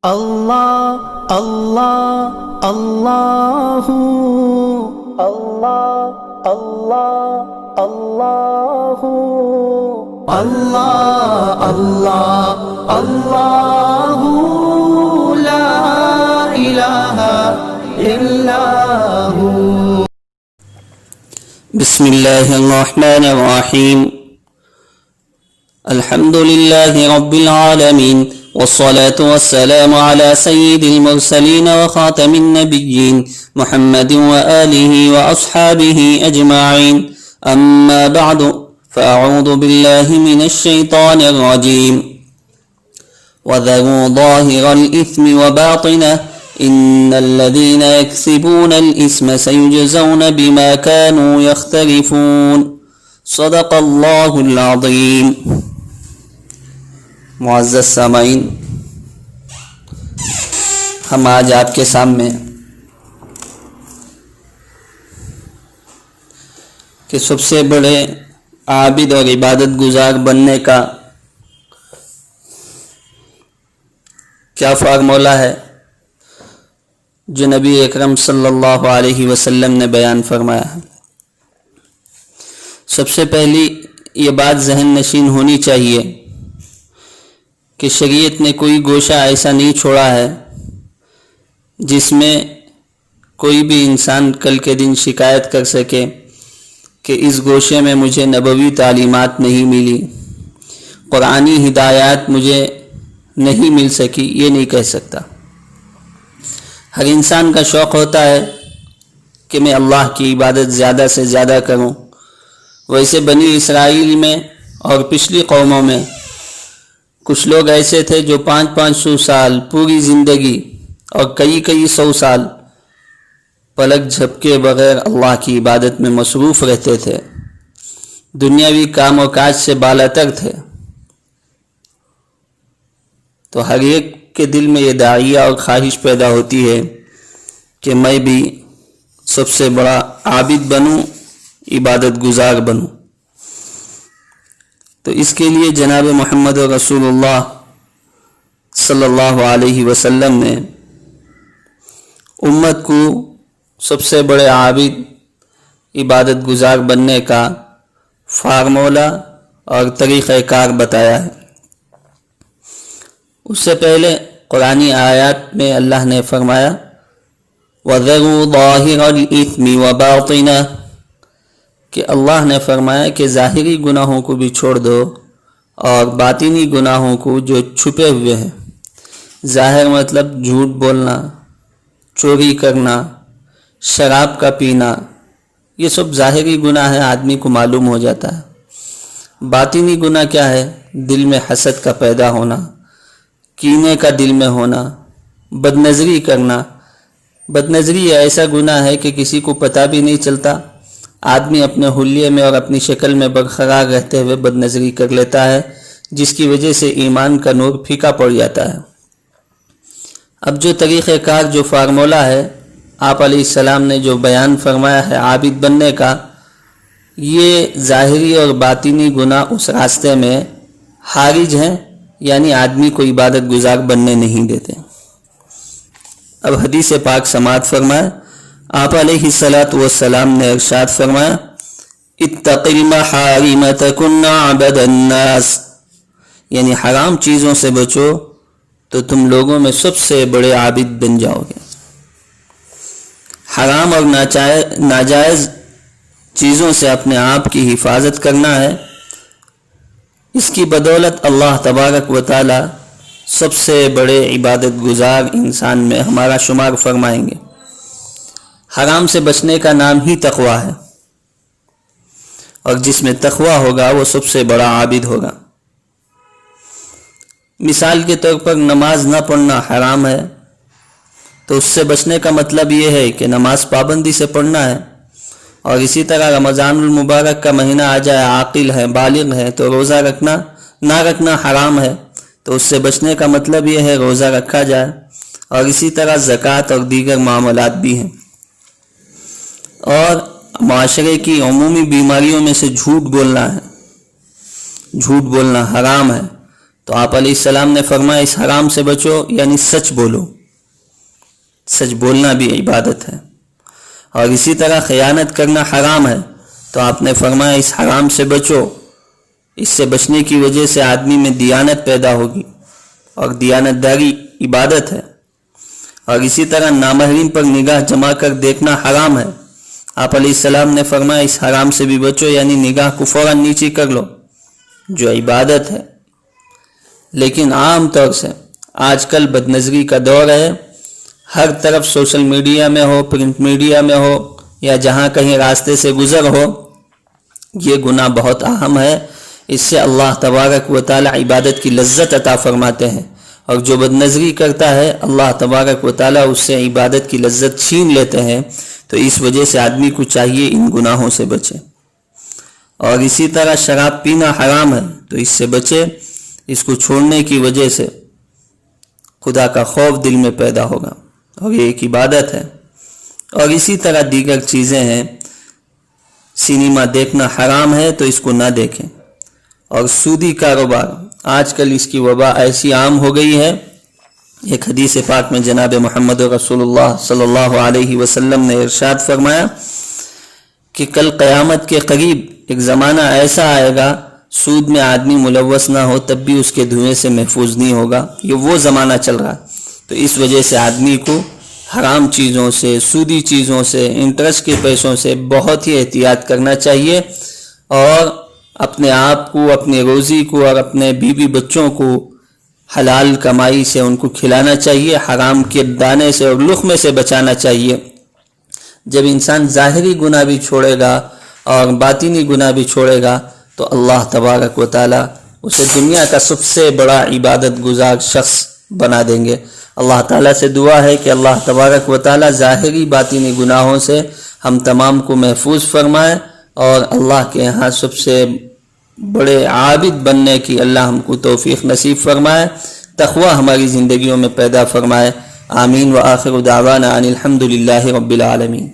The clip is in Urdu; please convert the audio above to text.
اللہ اللہ اللہ اللہ اللہ اللہ اللہ اللہ اللہ لا الہ الا ہو۔ بسم اللہ الرحمن الرحیم، الحمد للہ رب العالمین، والصلاة والسلام على سيد المرسلين وخاتم النبيين محمد وآله وأصحابه أجمعين، أما بعد فأعوذ بالله من الشيطان الرجيم. وذروا ظاهر الإثم وباطنه إن الذين يكسبون الإثم سيجزون بما كانوا يختلفون. صدق الله العظيم. معزز سامعین، ہم آج آپ کے سامنے کہ سب سے بڑے عابد اور عبادت گزار بننے کا کیا فارمولہ ہے جو نبی اکرم صلی اللہ علیہ وسلم نے بیان فرمایا ہے۔ سب سے پہلی یہ بات ذہن نشین ہونی چاہیے کہ شریعت نے کوئی گوشہ ایسا نہیں چھوڑا ہے جس میں کوئی بھی انسان کل کے دن شکایت کر سکے کہ اس گوشے میں مجھے نبوی تعلیمات نہیں ملی، قرآنی ہدایات مجھے نہیں مل سکی، یہ نہیں کہہ سکتا۔ ہر انسان کا شوق ہوتا ہے کہ میں اللہ کی عبادت زیادہ سے زیادہ کروں۔ ویسے بنی اسرائیل میں اور پچھلی قوموں میں کچھ لوگ ایسے تھے جو 500 سال پوری زندگی اور کئی 100 سال پلک جھپکے بغیر اللہ کی عبادت میں مصروف رہتے تھے، دنیاوی کام و کاج سے بالاتر تھے۔ تو ہر ایک کے دل میں یہ داعیہ اور خواہش پیدا ہوتی ہے کہ میں بھی سب سے بڑا عابد بنوں، عبادت گزار بنوں۔ تو اس کے لیے جناب محمد رسول اللہ صلی اللہ علیہ وسلم نے امت کو سب سے بڑے عابد عبادت گزار بننے کا فارمولہ اور طریقہ کار بتایا ہے۔ اس سے پہلے قرآنی آیات میں اللہ نے فرمایا وَذَرُوا ظَاهِرَ الْإِثْمِ وَبَاطِنَهُ، کہ اللہ نے فرمایا کہ ظاہری گناہوں کو بھی چھوڑ دو اور باطنی گناہوں کو جو چھپے ہوئے ہیں۔ ظاہر مطلب جھوٹ بولنا، چوری کرنا، شراب کا پینا، یہ سب ظاہری گناہ ہے، آدمی کو معلوم ہو جاتا ہے۔ باطنی گناہ کیا ہے؟ دل میں حسد کا پیدا ہونا، کینے کا دل میں ہونا، بدنظری کرنا۔ بدنظری ایسا گناہ ہے کہ کسی کو پتہ بھی نہیں چلتا، آدمی اپنے حلیے میں اور اپنی شکل میں برقرار رہتے ہوئے بدنظری کر لیتا ہے، جس کی وجہ سے ایمان کا نور پھیکا پڑ جاتا ہے۔ اب جو طریقہ کار، جو فارمولہ ہے آپ علیہ السلام نے جو بیان فرمایا ہے عابد بننے کا، یہ ظاہری اور باطنی گناہ اس راستے میں حارج ہیں، یعنی آدمی کو عبادت گزار بننے نہیں دیتے۔ اب حدیث پاک سماعت فرمائے، آپ علیہ السلام نے ارشاد فرمایا اتق المحارم تکن عبد الناس، یعنی حرام چیزوں سے بچو تو تم لوگوں میں سب سے بڑے عابد بن جاؤ گے۔ حرام اور ناجائز چیزوں سے اپنے آپ کی حفاظت کرنا ہے، اس کی بدولت اللہ تبارک و تعالی سب سے بڑے عبادت گزار انسان میں ہمارا شمار فرمائیں گے۔ حرام سے بچنے کا نام ہی تقوی ہے، اور جس میں تقوی ہوگا وہ سب سے بڑا عابد ہوگا۔ مثال کے طور پر نماز نہ پڑھنا حرام ہے، تو اس سے بچنے کا مطلب یہ ہے کہ نماز پابندی سے پڑھنا ہے۔ اور اسی طرح رمضان المبارک کا مہینہ آ جائے، عاقل ہے، بالغ ہے، تو روزہ نہ رکھنا حرام ہے، تو اس سے بچنے کا مطلب یہ ہے روزہ رکھا جائے۔ اور اسی طرح زکوٰۃ اور دیگر معاملات بھی ہیں۔ اور معاشرے کی عمومی بیماریوں میں سے جھوٹ بولنا ہے، جھوٹ بولنا حرام ہے، تو آپ علیہ السلام نے فرمایا اس حرام سے بچو یعنی سچ بولو، سچ بولنا بھی عبادت ہے. اور اسی طرح خیانت کرنا حرام ہے، تو آپ نے فرمایا اس حرام سے بچو، اس سے بچنے کی وجہ سے آدمی میں دیانت پیدا ہوگی، اور دیانت داری عبادت ہے. اور اسی طرح نامحرم پر نگاہ جما کر دیکھنا حرام ہے، آپ علیہ السلام نے فرمایا اس حرام سے بھی بچو یعنی نگاہ کو فوراً نیچی کر لو، جو عبادت ہے. لیکن عام طور سے آج کل بد نظری کا دور ہے، ہر طرف سوشل میڈیا میں ہو، پرنٹ میڈیا میں ہو، یا جہاں کہیں راستے سے گزر ہو، یہ گناہ بہت اہم ہے. اس سے اللہ تبارک و تعالی عبادت کی لذت عطا فرماتے ہیں، اور جو بد نظری کرتا ہے اللہ تبارک و تعالی اس سے عبادت کی لذت چھین لیتے ہیں. تو اس وجہ سے آدمی کو چاہیے ان گناہوں سے بچے. اور اسی طرح شراب پینا حرام ہے، تو اس سے بچے، اس کو چھوڑنے کی وجہ سے خدا کا خوف دل میں پیدا ہوگا، اور یہ ایک عبادت ہے. اور اسی طرح دیگر چیزیں ہیں، سینما دیکھنا حرام ہے تو اس کو نہ دیکھیں. اور سودی کاروبار آج کل اس کی وبا ایسی عام ہو گئی ہے. ایک حدیث پاک میں جناب محمد رسول اللہ صلی اللہ علیہ وسلم نے ارشاد فرمایا کہ کل قیامت کے قریب ایک زمانہ ایسا آئے گا سود میں آدمی ملوث نہ ہو تب بھی اس کے دھوئیں سے محفوظ نہیں ہوگا. یہ وہ زمانہ چل رہا. تو اس وجہ سے آدمی کو حرام چیزوں سے، سودی چیزوں سے، انٹرسٹ کے پیسوں سے بہت ہی احتیاط کرنا چاہیے، اور اپنے آپ کو، اپنے روزی کو اور اپنے بیوی بچوں کو حلال کمائی سے ان کو کھلانا چاہیے، حرام کے دانے سے اور لقمے سے بچانا چاہیے. جب انسان ظاہری گناہ بھی چھوڑے گا اور باطنی گناہ بھی چھوڑے گا تو اللہ تبارک و تعالی اسے دنیا کا سب سے بڑا عبادت گزار شخص بنا دیں گے. اللہ تعالیٰ سے دعا ہے کہ اللہ تبارک و تعالیٰ ظاہری باطنی گناہوں سے ہم تمام کو محفوظ فرمائے، اور اللہ کے ہاں سب سے بڑے عابد بننے کی اللہ ہم کو توفیق نصیب فرمائے، تقوی ہماری زندگیوں میں پیدا فرمائے. آمین. وآخر دعوانا ان الحمد للہ رب العالمین.